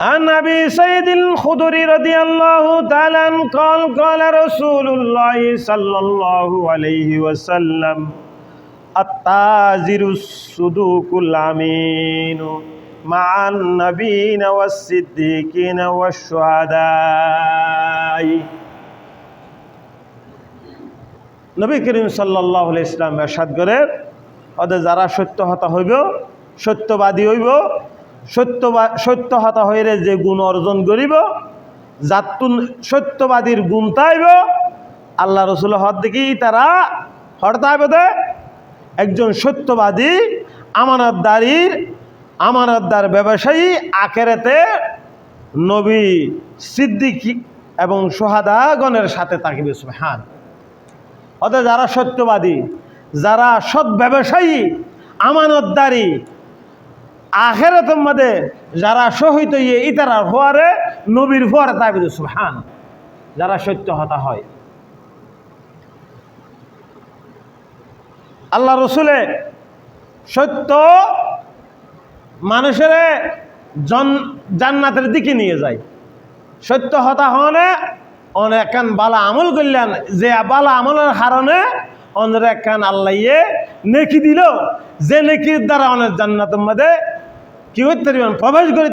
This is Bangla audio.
عن أبي سعيد الخدري رضي الله تعالى عنه قال قال رسول الله صلى الله عليه وسلم التاجر الصدوق الأمين مع النبيين والصديقين والشهداء নবী করিম সাল্লাল্লাহু আলাইহি ওয়াসাল্লাম ইরশাদ করেন ওদের যারা সত্য হতা হইব সত্যবাদী হইব সত্য হতা হইলে যে গুণ অর্জন করিব যাতুন সত্যবাদীর গুণ তাইব আল্লাহ রসুল হদ দেখি তারা হরতাইব দে একজন সত্যবাদী আমানতদার ব্যবসায়ী আখেরাতে নবী সিদ্দিক এবং শুহাদাগণের সাথে থাকিবে সুবহান। অতএব যারা সত্যবাদী, যারা সৎ ব্যবসায়ী, আমানতদারি আখেরাতের মধ্যে যারা শহীদ হইয়ে ইতারার হওয়ারে নবীর হওয়ারে তাইবে সুবহান। যারা সত্য হতা হয় আল্লাহ রসুলে সত্য মানুষের জান্নাতের দিকে নিয়ে যায়। সত্য হতা হনে অনেক কান বালা আমল করলেন যে বালা আমলের কারণে অনেক কান আল্লাহ নেকি দিল যে নেকির দ্বারা অনেক জান্নাতের মধ্যে কি করতে পারবেন প্রবেশ করে